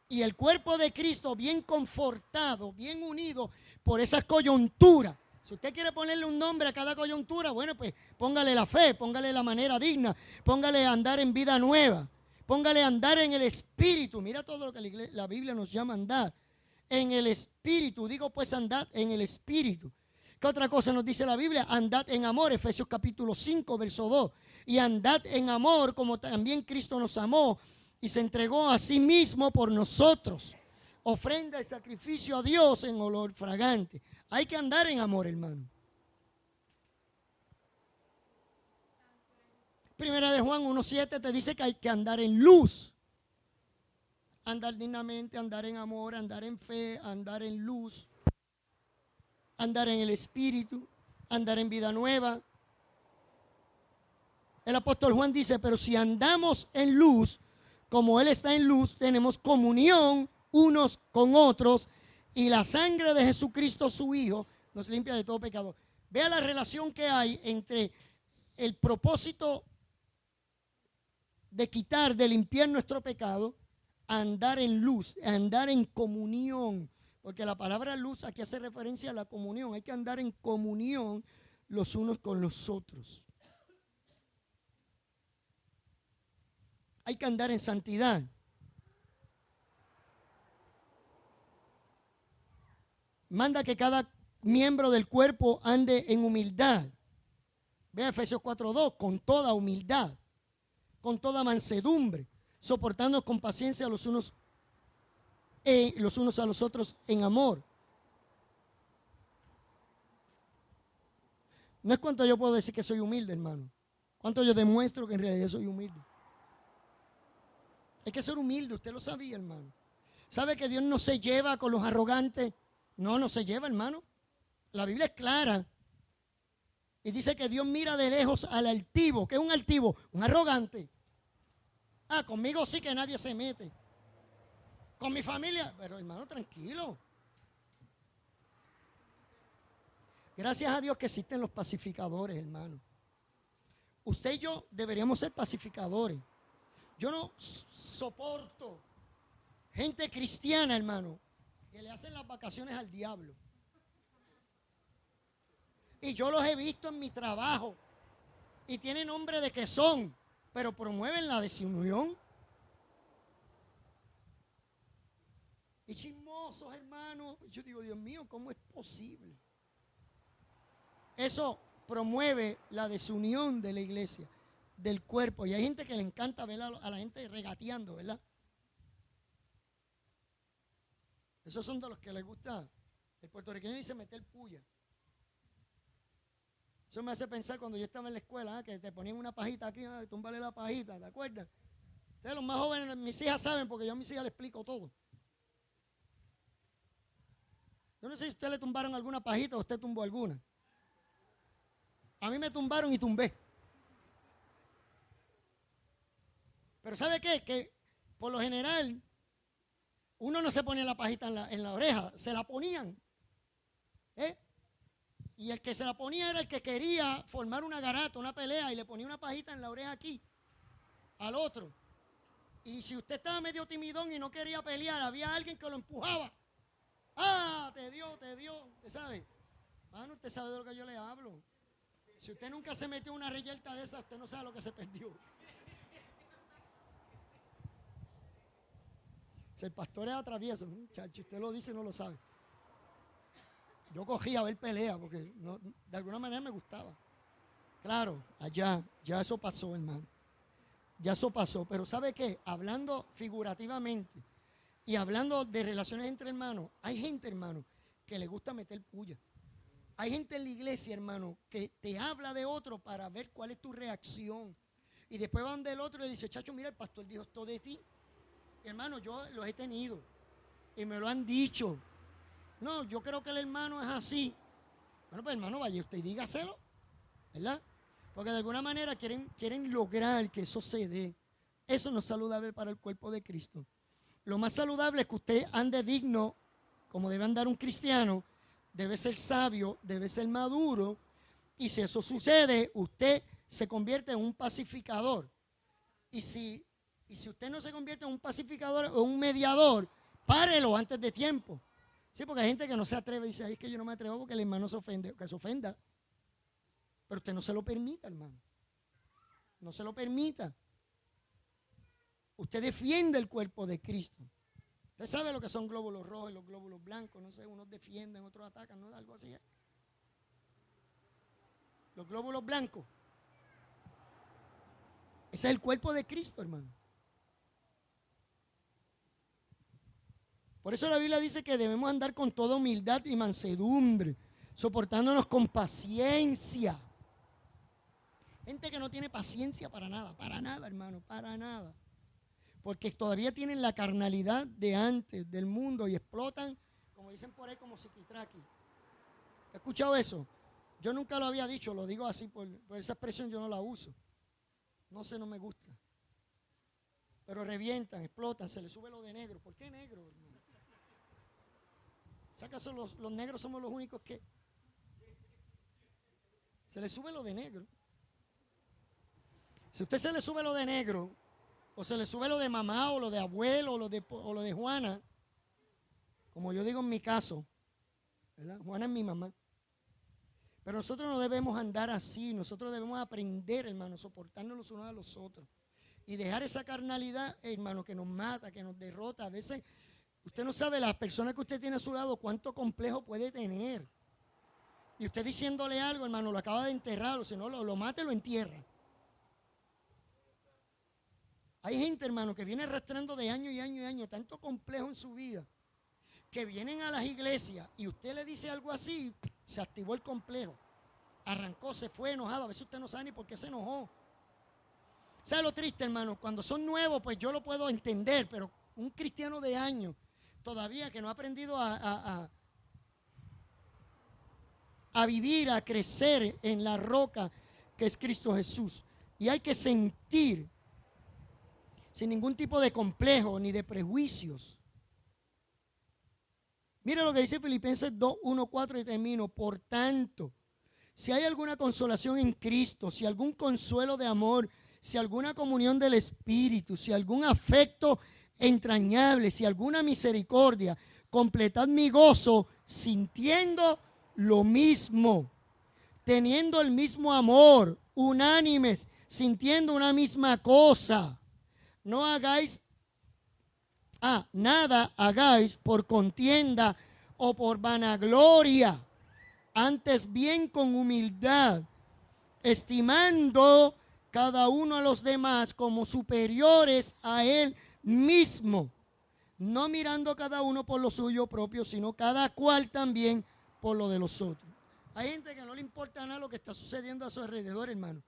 Y el cuerpo de Cristo bien confortado, bien unido por esas coyunturas. Si usted quiere ponerle un nombre a cada coyuntura, bueno, pues póngale la fe, póngale la manera digna, póngale andar en vida nueva, póngale andar en el Espíritu. Mira todo lo que la Biblia nos llama andar. En el Espíritu, digo pues andad en el Espíritu. ¿Qué otra cosa nos dice la Biblia? Andad en amor, Efesios capítulo 5, verso 2. Y andad en amor como también Cristo nos amó y se entregó a sí mismo por nosotros. Ofrenda y sacrificio a Dios en olor fragante. Hay que andar en amor, hermano. Primera de Juan 1:7 te dice que hay que andar en luz. Andar dignamente, andar en amor, andar en fe, andar en luz. Andar en el Espíritu, andar en vida nueva. El apóstol Juan dice, pero si andamos en luz, como Él está en luz, tenemos comunión unos con otros, y la sangre de Jesucristo, su Hijo, nos limpia de todo pecado. Vea la relación que hay entre el propósito de quitar, de limpiar nuestro pecado, andar en luz, andar en comunión. Porque la palabra luz aquí hace referencia a la comunión. Hay que andar en comunión los unos con los otros. Hay que andar en santidad. Manda que cada miembro del cuerpo ande en humildad. Vea Efesios 4:2, con toda humildad, con toda mansedumbre, soportando con paciencia los unos a los otros en amor. No es cuánto yo puedo decir que soy humilde, hermano. Cuánto yo demuestro que en realidad soy humilde. Hay que ser humilde, usted lo sabía, hermano. ¿Sabe que Dios no se lleva con los arrogantes? No se lleva, hermano. La Biblia es clara. Y dice que Dios mira de lejos al altivo. ¿Qué es un altivo? Un arrogante. Ah, conmigo sí que nadie se mete. Con mi familia. Pero hermano, tranquilo. Gracias a Dios que existen los pacificadores, hermano. Usted y yo deberíamos ser pacificadores. Yo no soporto gente cristiana, hermano, que le hacen las vacaciones al diablo. Y yo los he visto en mi trabajo. Y tienen nombre de que son, pero promueven la desunión. Y chismosos, hermanos. Yo digo, Dios mío, ¿cómo es posible? Eso promueve la desunión de la iglesia, del cuerpo. Y hay gente que le encanta ver a la gente regateando, ¿verdad? Esos son de los que les gusta. El puertorriqueño dice meter puya. Eso me hace pensar cuando yo estaba en la escuela, que te ponían una pajita aquí, túmbale la pajita, ¿te acuerdas? Ustedes los más jóvenes, mis hijas saben, porque yo a mis hijas les explico todo. Yo no sé si usted le tumbaron alguna pajita o usted tumbó alguna. A mí me tumbaron y tumbé. Pero ¿sabe qué? Que por lo general uno no se ponía la pajita en la oreja, se la ponían. Y el que se la ponía era el que quería formar una garata, una pelea, y le ponía una pajita en la oreja aquí, al otro. Y si usted estaba medio timidón y no quería pelear, había alguien que lo empujaba. ¡Ah! Te dio, ¿usted sabe? Mano, usted sabe de lo que yo le hablo. Si usted nunca se metió en una reyerta de esa, usted no sabe lo que se perdió. Si el pastor es atravieso, muchacho, usted lo dice y no lo sabe. Yo cogía a ver pelea porque no, de alguna manera me gustaba. Claro, allá, ya eso pasó, hermano. Ya eso pasó. Pero ¿sabe qué? Hablando figurativamente y hablando de relaciones entre hermanos, hay gente, hermano, que le gusta meter puya. Hay gente en la iglesia, hermano, que te habla de otro para ver cuál es tu reacción. Y después van del otro y le dice, chacho, mira, el pastor dijo esto de ti. Hermano, yo los he tenido y me lo han dicho. No, yo creo que el hermano es así. Bueno, pues hermano, vaya usted y dígaselo, ¿verdad? Porque de alguna manera quieren lograr que eso se dé. Eso no es saludable para el cuerpo de Cristo. Lo más saludable es que usted ande digno, como debe andar un cristiano, debe ser sabio, debe ser maduro, y si eso sucede, usted se convierte en un pacificador. Y si usted no se convierte en un pacificador o un mediador, párelo antes de tiempo. Sí, porque hay gente que no se atreve y dice, ay, es que yo no me atrevo porque el hermano se ofende, que se ofenda. Pero usted no se lo permita, hermano. No se lo permita. Usted defiende el cuerpo de Cristo. Usted sabe lo que son glóbulos rojos y los glóbulos blancos. No sé, unos defienden, otros atacan, ¿no? Algo así. Los glóbulos blancos. Ese es el cuerpo de Cristo, hermano. Por eso la Biblia dice que debemos andar con toda humildad y mansedumbre, soportándonos con paciencia. Gente que no tiene paciencia para nada, hermano, para nada. Porque todavía tienen la carnalidad de antes, del mundo, y explotan, como dicen por ahí, como psiquitraqui. ¿Has escuchado eso? Yo nunca lo había dicho, lo digo así, por esa expresión yo no la uso. No sé, no me gusta. Pero revientan, explotan, se les sube lo de negro. ¿Por qué negro, hermano? ¿Acaso los negros somos los únicos que se les sube lo de negro? Si a usted se le sube lo de negro, o se le sube lo de mamá, o lo de abuelo, o lo de Juana, como yo digo en mi caso, ¿verdad? Juana es mi mamá. Pero nosotros no debemos andar así, nosotros debemos aprender, hermano, soportarnos los unos a los otros. Y dejar esa carnalidad, hermano, que nos mata, que nos derrota. A veces, usted no sabe, las personas que usted tiene a su lado, cuánto complejo puede tener. Y usted diciéndole algo, hermano, lo acaba de enterrar, o si no, lo mata y lo entierra. Hay gente, hermano, que viene arrastrando de año y año y año, tanto complejo en su vida, que vienen a las iglesias y usted le dice algo así, se activó el complejo. Arrancó, se fue enojado. A veces usted no sabe ni por qué se enojó. ¿Sabe lo triste, hermano? Cuando son nuevos, pues yo lo puedo entender, pero un cristiano de años, todavía que no ha aprendido a vivir, a crecer en la roca que es Cristo Jesús. Y hay que sentir, sin ningún tipo de complejo ni de prejuicios. Mira lo que dice Filipenses 2, 1, 4 y termino. Por tanto, si hay alguna consolación en Cristo, si algún consuelo de amor, si alguna comunión del Espíritu, si algún afecto entrañable, si alguna misericordia, completad mi gozo sintiendo lo mismo, teniendo el mismo amor, unánimes, sintiendo una misma cosa. No hagáis, nada hagáis por contienda o por vanagloria, antes bien con humildad, estimando cada uno a los demás como superiores a él mismo, no mirando cada uno por lo suyo propio, sino cada cual también por lo de los otros. Hay gente que no le importa nada lo que está sucediendo a su alrededor, hermano.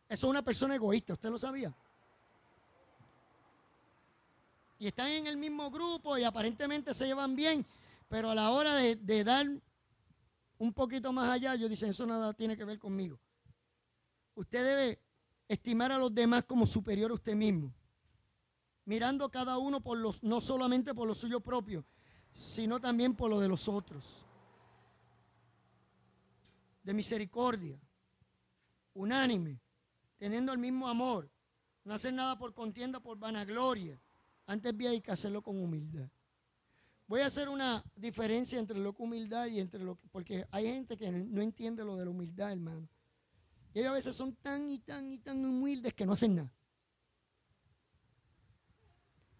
Eso es una persona egoísta, ¿usted lo sabía? Y están en el mismo grupo y aparentemente se llevan bien, pero a la hora de dar un poquito más allá, ellos dicen, eso nada tiene que ver conmigo. Usted debe estimar a los demás como superior a usted mismo, mirando cada uno no solamente por lo suyo propio, sino también por lo de los otros. De misericordia, unánime, teniendo el mismo amor, no hacer nada por contienda, por vanagloria. Antes bien hay que hacerlo con humildad. Voy a hacer una diferencia entre lo que humildad y entre porque hay gente que no entiende lo de la humildad, hermano. Y ellos a veces son tan humildes que no hacen nada.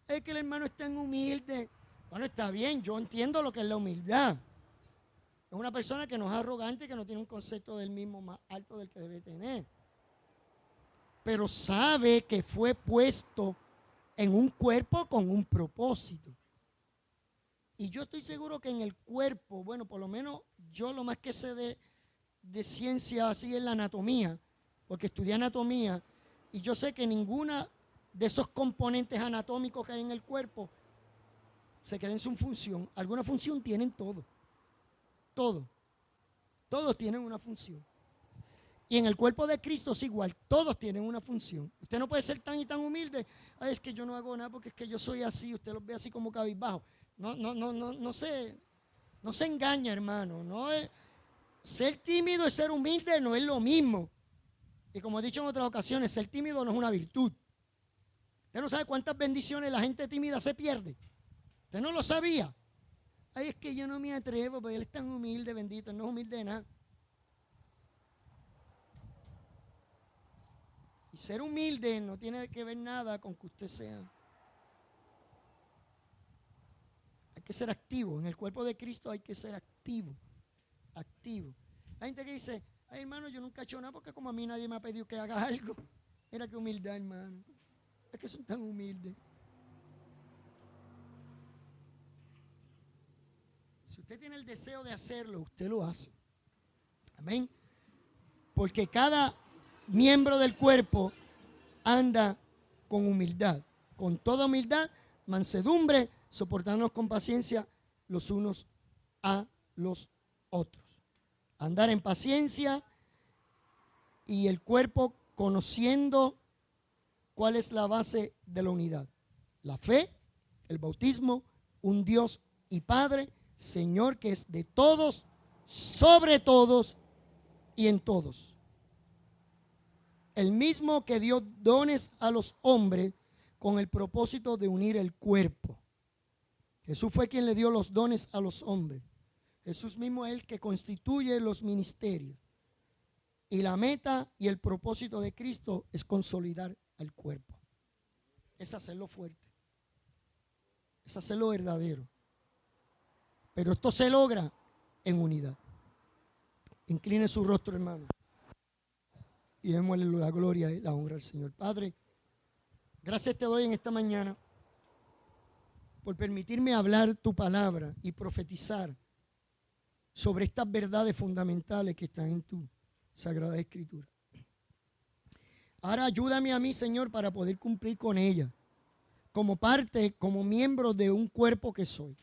Es que el hermano es tan humilde. Bueno, está bien, yo entiendo lo que es la humildad. Es una persona que no es arrogante, que no tiene un concepto del mismo más alto del que debe tener. Pero sabe que fue puesto en un cuerpo con un propósito. Y yo estoy seguro que en el cuerpo, bueno, por lo menos yo lo más que sé de ciencia así es la anatomía, porque estudié anatomía, y yo sé que ninguna de esos componentes anatómicos que hay en el cuerpo se queda en su función. Alguna función tienen todo. Todos tienen una función. Y en el cuerpo de Cristo es igual, todos tienen una función. Usted no puede ser tan y tan humilde, es que yo no hago nada porque es que yo soy así, usted los ve así como cabizbajo. No se engaña, hermano. Ser tímido y ser humilde no es lo mismo. Y como he dicho en otras ocasiones, ser tímido no es una virtud. Usted no sabe cuántas bendiciones la gente tímida se pierde. Usted no lo sabía. Es que yo no me atrevo, porque él es tan humilde, bendito, no es humilde de nada. Y ser humilde no tiene que ver nada con que usted sea. Hay que ser activo. En el cuerpo de Cristo hay que ser activo. Activo. Hay gente que dice, ay hermano, yo nunca he hecho nada porque como a mí nadie me ha pedido que haga algo. Mira qué humildad, hermano. Es que son tan humildes. Si usted tiene el deseo de hacerlo, usted lo hace. Amén. Porque cada miembro del cuerpo anda con humildad, con toda humildad, mansedumbre, soportándonos con paciencia los unos a los otros. Andar en paciencia y el cuerpo conociendo cuál es la base de la unidad. La fe, el bautismo, un Dios y Padre, Señor que es de todos, sobre todos y en todos. El mismo que dio dones a los hombres con el propósito de unir el cuerpo. Jesús fue quien le dio los dones a los hombres. Jesús mismo es el que constituye los ministerios. Y la meta y el propósito de Cristo es consolidar al cuerpo. Es hacerlo fuerte. Es hacerlo verdadero. Pero esto se logra en unidad. Incline su rostro, hermano. Y démosle la gloria y la honra al Señor. Padre, gracias te doy en esta mañana por permitirme hablar tu palabra y profetizar sobre estas verdades fundamentales que están en tu Sagrada Escritura. Ahora ayúdame a mí, Señor, para poder cumplir con ella, como parte, como miembro de un cuerpo que soy.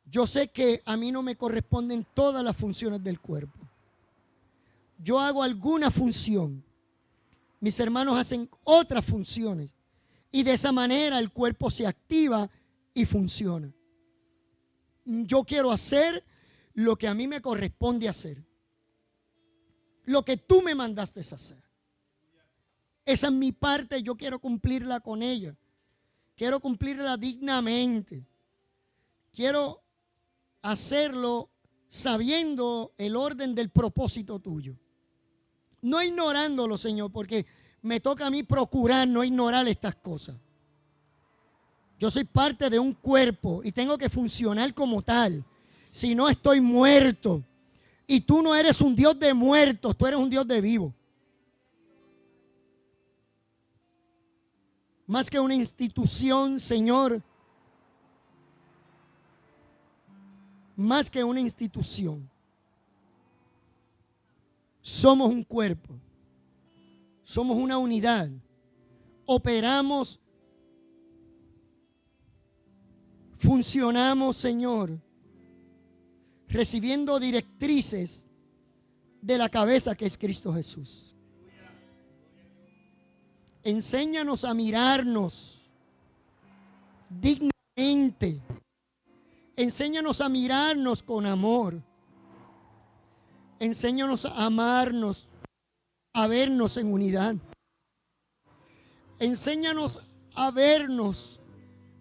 Yo sé que a mí no me corresponden todas las funciones del cuerpo. Yo hago alguna función. Mis hermanos hacen otras funciones. Y de esa manera el cuerpo se activa y funciona. Yo quiero hacer lo que a mí me corresponde hacer. Lo que tú me mandaste hacer. Esa es mi parte, yo quiero cumplirla con ella. Quiero cumplirla dignamente. Quiero hacerlo sabiendo el orden del propósito tuyo. No ignorándolo, Señor, porque me toca a mí procurar no ignorar estas cosas. Yo soy parte de un cuerpo y tengo que funcionar como tal. Si no, estoy muerto. Y tú no eres un Dios de muertos, tú eres un Dios de vivos. Más que una institución, Señor. Más que una institución. Somos un cuerpo. Somos una unidad. Operamos. Funcionamos, Señor, recibiendo directrices de la cabeza que es Cristo Jesús. Enséñanos a mirarnos dignamente. Enséñanos a mirarnos con amor. Enséñanos a amarnos, a vernos en unidad. Enséñanos a vernos,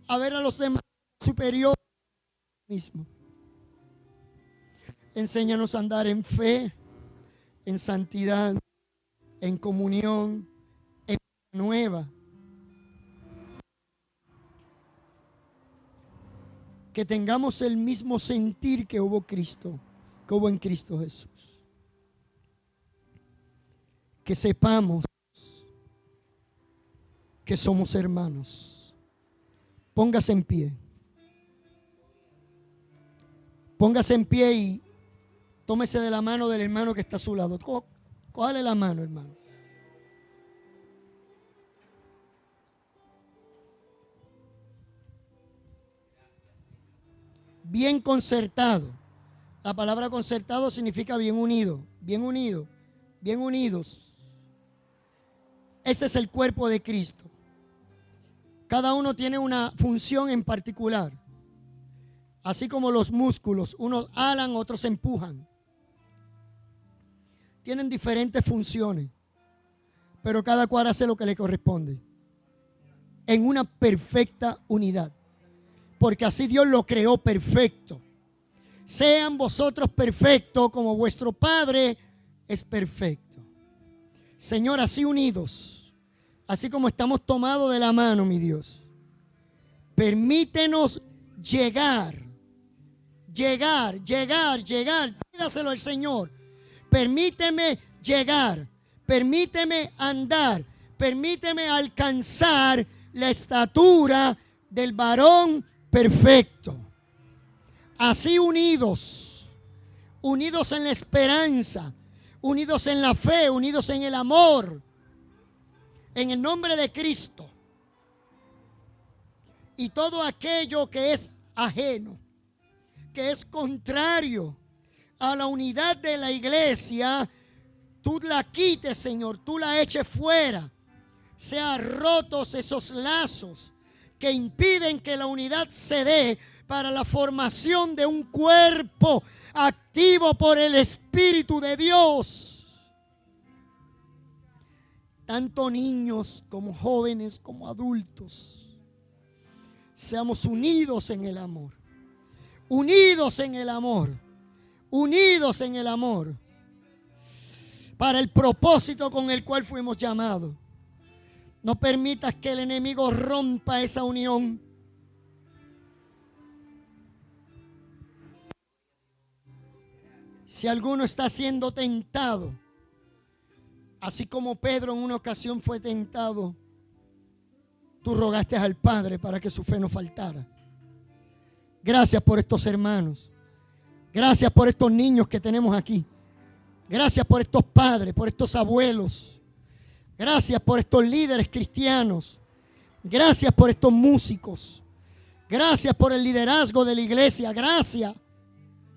a ver a los demás superiores mismo. Enséñanos a andar en fe, en santidad, en comunión, en nueva. Que tengamos el mismo sentir que hubo Cristo, que hubo en Cristo Jesús. Que sepamos que somos hermanos. Póngase en pie. Póngase en pie y tómese de la mano del hermano que está a su lado. Cójale la mano, hermano. Bien concertado. La palabra concertado significa bien unido, bien unido, bien unidos. Este es el cuerpo de Cristo. Cada uno tiene una función en particular. Así como los músculos, unos alan, otros empujan. Tienen diferentes funciones, pero cada cual hace lo que le corresponde. En una perfecta unidad. Porque así Dios lo creó perfecto. Sean vosotros perfectos como vuestro Padre es perfecto. Señor, así unidos, así como estamos tomados de la mano, mi Dios, permítenos llegar. Pídaselo al Señor. Permíteme llegar, permíteme andar, permíteme alcanzar la estatura del varón perfecto. Así unidos en la esperanza, unidos en la fe, unidos en el amor, en el nombre de Cristo. Y todo aquello que es ajeno, que es contrario a la unidad de la iglesia, tú la quites, Señor, tú la eches fuera. Sean rotos esos lazos que impiden que la unidad se dé para la formación de un cuerpo activo por el Espíritu de Dios. Tanto niños como jóvenes como adultos, seamos unidos en el amor. Unidos en el amor. Unidos en el amor. Para el propósito con el cual fuimos llamados. No permitas que el enemigo rompa esa unión. Si alguno está siendo tentado, así como Pedro en una ocasión fue tentado, tú rogaste al Padre para que su fe no faltara. Gracias por estos hermanos. Gracias por estos niños que tenemos aquí. Gracias por estos padres, por estos abuelos. Gracias por estos líderes cristianos. Gracias por estos músicos. Gracias por el liderazgo de la iglesia. Gracias